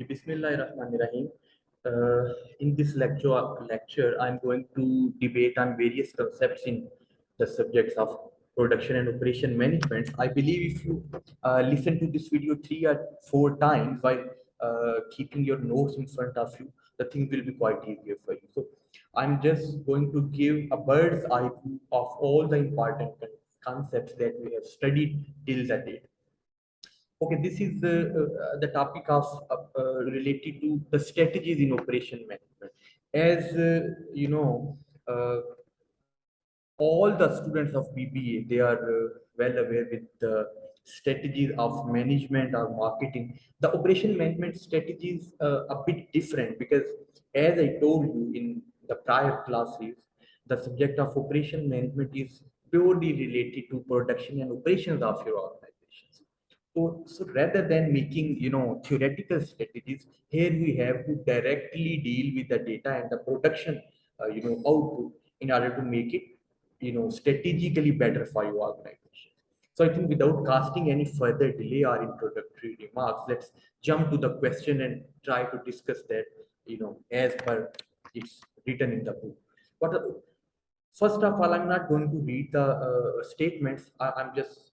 Bismillahirrahmanirrahim. In this lecture, I'm going to debate on various concepts in the subjects of production and operation management. I believe if you listen to this video 3 or 4 times while keeping your notes in front of you, the thing will be quite easier for you. So I'm just going to give a bird's eye view of all the important concepts that we have studied till the date. Okay, this is the topic of related to the strategies in operation management. As uh, all the students of BBA, they are well aware with the strategies of management or marketing. The operation management strategy is a bit different because, as I told you in the prior classes, the subject of operation management is purely related to production and operations of your organizations. So rather than making theoretical strategies, here we have to directly deal with the data and the production output in order to make it strategically better for your organization. So I think without casting any further delay or introductory remarks, let's jump to the question and try to discuss that as per it's written in the book. But first of all, I'm not going to read the statements. I'm just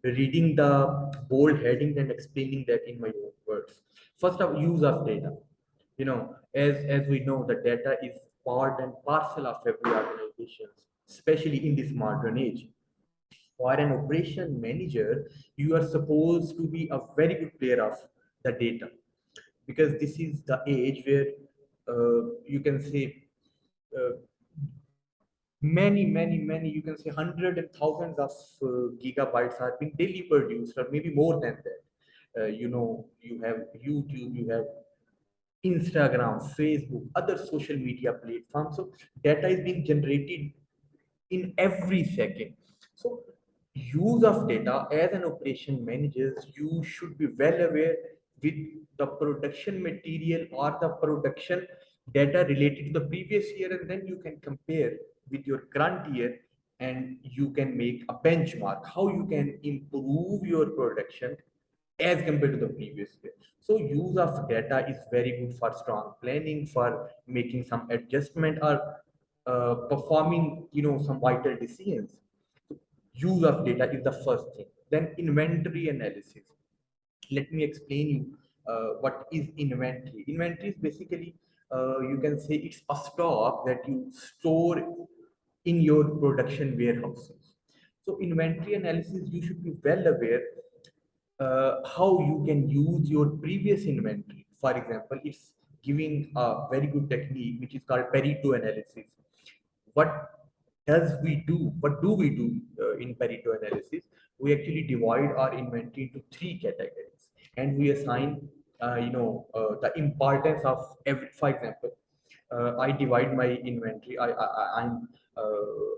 reading the bold headings and explaining that in my own words. First of use of data. As we know, the data is part and parcel of every organization, especially in this modern age. For an operation manager, you are supposed to be a very good player of the data, because this is the age where you can say uh, many, you can say hundreds and thousands of gigabytes are being daily produced, or maybe more than that. You have YouTube, you have Instagram, Facebook, other social media platforms. So data is being generated in every second. So use of data as an operation manager, you should be well aware with the production material or the production data related to the previous year, and then you can compare with your current year, and you can make a benchmark how you can improve your production as compared to the previous year. So use of data is very good for strong planning, for making some adjustment, or performing some vital decisions. So use of data is the first thing. Then inventory analysis. Let me explain you what is inventory. Inventory is basically, you can say, it's a stock that you store in your production warehouses. So inventory analysis, you should be well aware how you can use your previous inventory. For example, it's giving a very good technique which is called Pareto analysis. What What do we do in Pareto analysis? We actually divide our inventory into three categories, and we assign, the importance of every. For example, I divide my inventory. I'm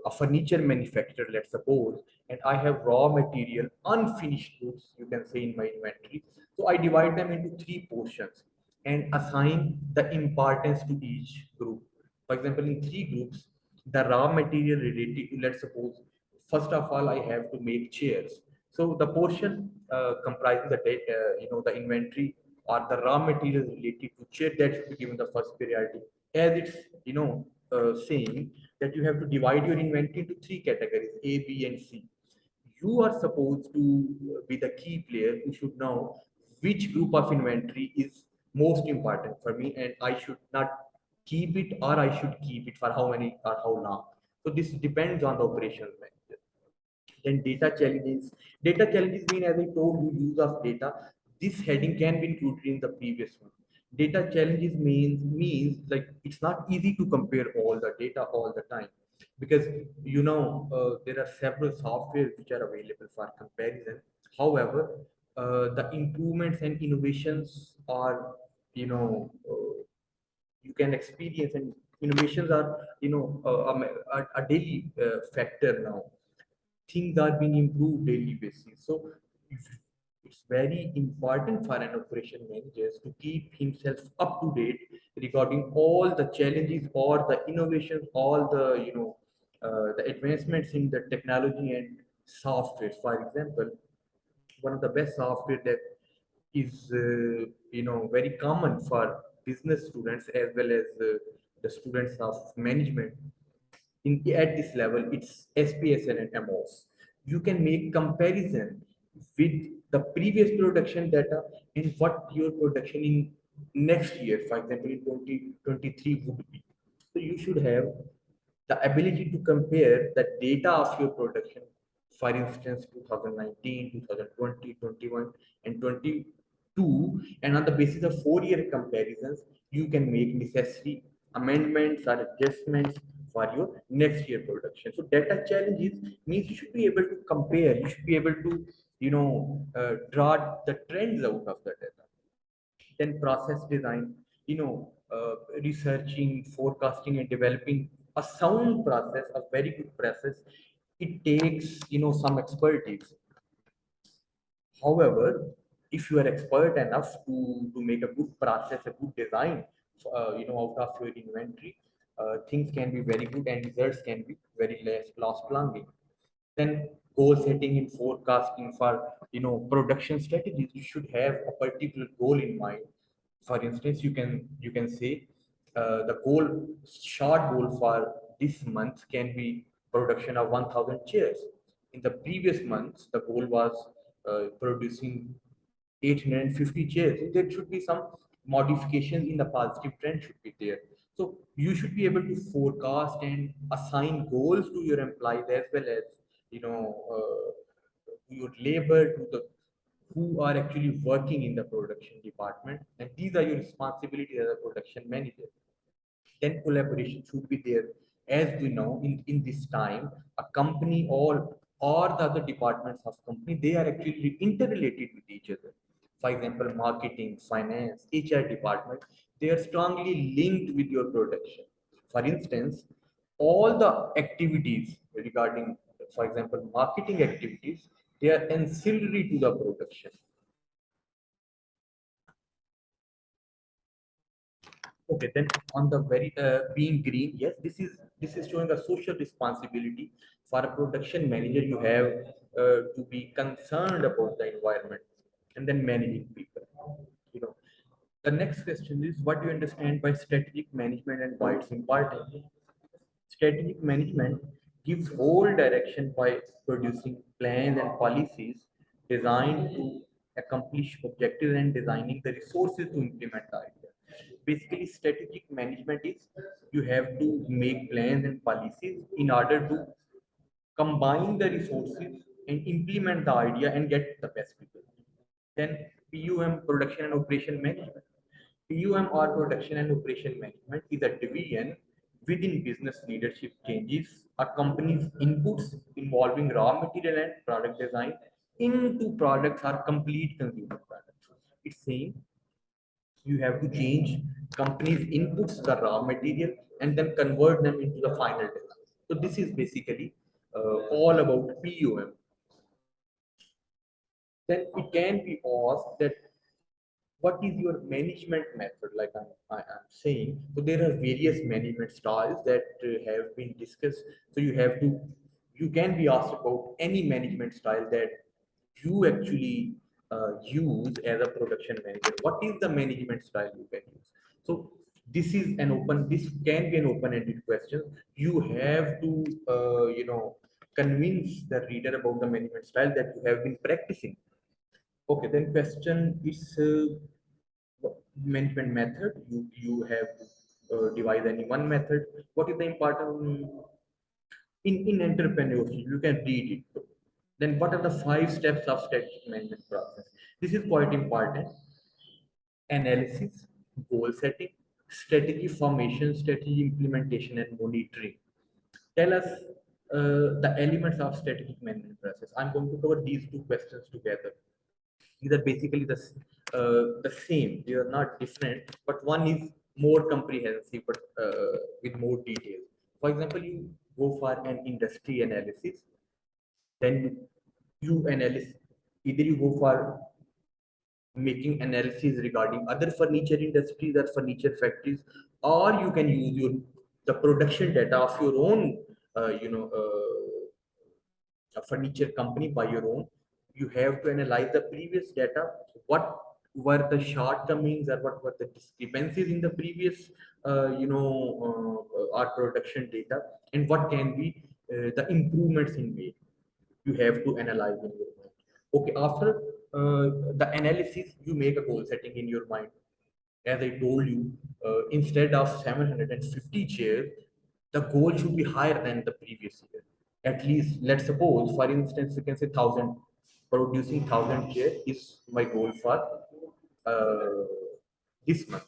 a furniture manufacturer, let's suppose, and I have raw material, unfinished goods, you can say, in my inventory. So I divide them into three portions and assign the importance to each group. For example, in three groups, the raw material related to, let's suppose, first of all, I have to make chairs. So the portion comprising the inventory or the raw material related to chair, that should be given the first priority, as it's saying that you have to divide your inventory into three categories, A, B, and C. You are supposed to be the key player who should know which group of inventory is most important for me, and I should not keep it, or I should keep it for how many or how long. So this depends on the operations manager. Then data challenges. Data challenges mean, as I told you, use of data. This heading can be included in the previous one. Data challenges means like it's not easy to compare all the data all the time, because there are several softwares which are available for comparison. However, the improvements and innovations are, you can experience, and innovations are a daily factor now. Things are being improved daily basis. So it's very important for an operation manager to keep himself up to date regarding all the challenges or the innovations, all the the advancements in the technology and software. For example, one of the best software that is very common for business students as well as the students of management. At this level, it's SPSL and MOS. You can make comparison with the previous production data and what your production in next year, for example in 2023, would be. So you should have the ability to compare the data of your production, for instance 2019, 2020, 21, and 22, and on the basis of 4-year comparisons you can make necessary amendments or adjustments for your next year production. So data challenges means you should be able to compare, you should be able to draw the trends out of the data. Then process design, researching, forecasting, and developing a sound process, a very good process, it takes some expertise. However, if you are expert enough to make a good process, a good design, out of your inventory, things can be very good and results can be very less loss plunging. Then goal setting and forecasting for production strategies, you should have a particular goal in mind. For instance, you can say the short goal for this month can be production of 1000 chairs. In the previous months the goal was producing 850 chairs. There should be some modifications in the positive trend should be there. So you should be able to forecast and assign goals to your employees as well as your labor to the who are actually working in the production department, and these are your responsibilities as a production manager. Then collaboration should be there. As we know, in this time, a company or the other departments of company, they are actually interrelated with each other. For example, marketing, finance, HR department, they are strongly linked with your production. For instance, all the activities regarding, for example, marketing activities, they are ancillary to the production. Okay, then on the very being green, yes, this is showing a social responsibility. For a production manager, you have to be concerned about the environment and then managing people. You know, the next question is what do you understand by strategic management and why it's important? Strategic management gives whole direction by producing plans and policies designed to accomplish objectives and designing the resources to implement the idea. Basically, strategic management is you have to make plans and policies in order to combine the resources and implement the idea and get the best people. Then PUM, production and operation management. PUM or production and operation management is a division within business leadership changes a company's inputs involving raw material and product design into products or complete consumer products. It's saying you have to change company's inputs, the raw material, and then convert them into the final design. So this is basically all about PUM. Then it can be asked that what is your management method, like I'm saying. So there are various management styles that have been discussed. So you can be asked about any management style that you actually use as a production manager. What is the management style you can use? So this can be an open-ended question. You have to convince the reader about the management style that you have been practicing. Okay, then question is management method. You have to devise any one method. What is the important in entrepreneurship? You can read it. Then what are the 5 steps of strategic management process? This is quite important. Analysis, goal setting, strategy formation, strategy implementation, and monitoring. Tell us the elements of strategic management process. I'm going to cover these 2 questions together. These are basically the same. They are not different, but one is more comprehensive, but with more detail. For example, you go for an industry analysis, then you analyze. Either you go for making analysis regarding other furniture industries or furniture factories, or you can use the production data of your own, a furniture company by your own. You have to analyze the previous data, what were the shortcomings or what were the discrepancies in the previous our production data, and what can be the improvements in made. You have to analyze in your mind. Okay, after the analysis, you make a goal setting in your mind. As I told you, instead of 750 chairs, the goal should be higher than the previous year. At least, let's suppose, for instance, you can say 1,000. Producing 1,000 chairs is my goal for uh, this month.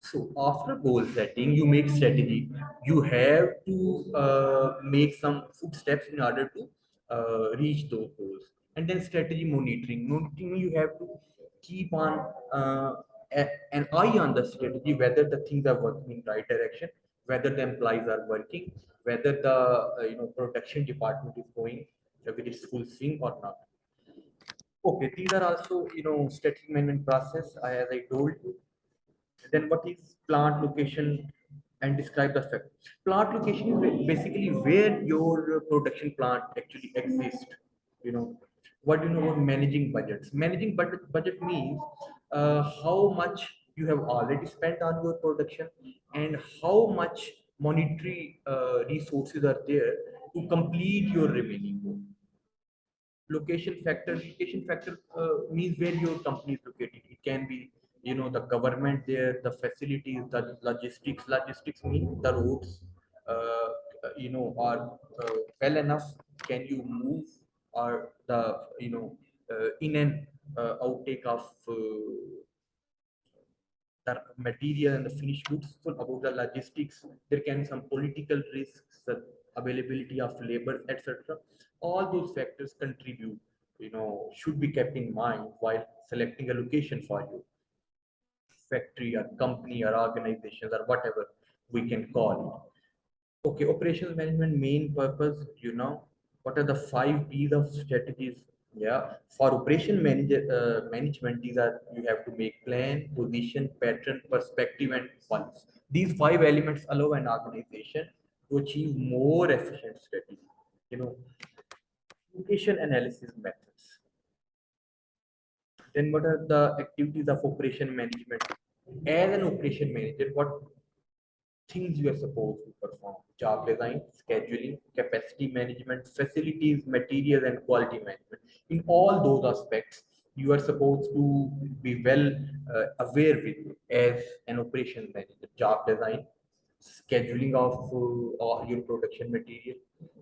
So after goal setting, you make strategy. You have to make some footsteps in order to reach those goals. And then strategy monitoring. Monitoring, you have to keep on an eye on the strategy, whether the things are working in right direction, whether the employees are working, whether the production department is going with its full swing or not. Okay, these are also strategy management process. As I told you, then what is plant location and describe the fact. Plant location is basically where your production plant actually exists. You know, what do you know about managing budgets? Managing budget means how much you have already spent on your production and how much monetary resources are there to complete your remaining goal. Location factor means where your company is located. It can be the government there, the facilities, the logistics mean the roads are well enough. Can you move, or the in and outtake of the material and the finished goods. So about the logistics, there can be some political risks, the availability of labor, etc. All those factors contribute, should be kept in mind while selecting a location for you, factory or company or organizations or whatever we can call it. Okay, operations management main purpose, what are the 5 P's of strategies? Yeah, for operation management, these are you have to make plan, position, pattern, perspective, and funds. These 5 elements allow an organization to achieve more efficient strategy. You know, location analysis methods. Then what are the activities of operation management? As an operation manager, what things you are supposed to perform: job design, scheduling, capacity management, facilities, materials, and quality management. In all those aspects, you are supposed to be well aware with as an operations manager. Job design, scheduling of all your production material,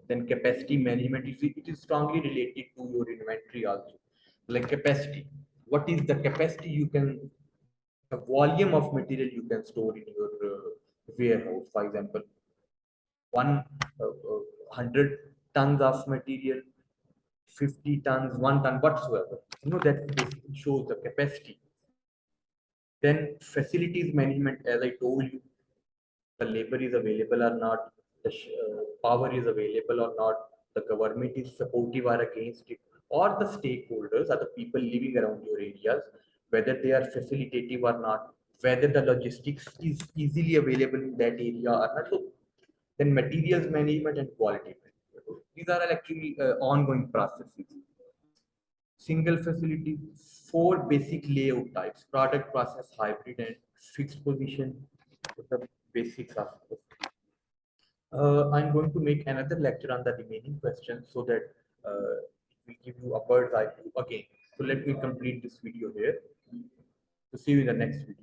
then capacity management. It is strongly related to your inventory also. Like capacity, what is the capacity you can, the volume of material you can store in your warehouse? For example, 100 tons of material, 50 tons, 1 ton, whatsoever. That basically shows the capacity. Then facilities management, as I told you, the labor is available or not, the power is available or not, the government is supportive or against it, or the stakeholders are the people living around your areas, whether they are facilitative or not, whether the logistics is easily available in that area or not. So then materials management and quality management. These are actually ongoing processes. Single facility, 4 basic layout types: product, process, hybrid, and fixed position. The basics of this. I'm going to make another lecture on the remaining questions so that it will give you a bird's eye view again. So let me complete this video here. To see you in the next video.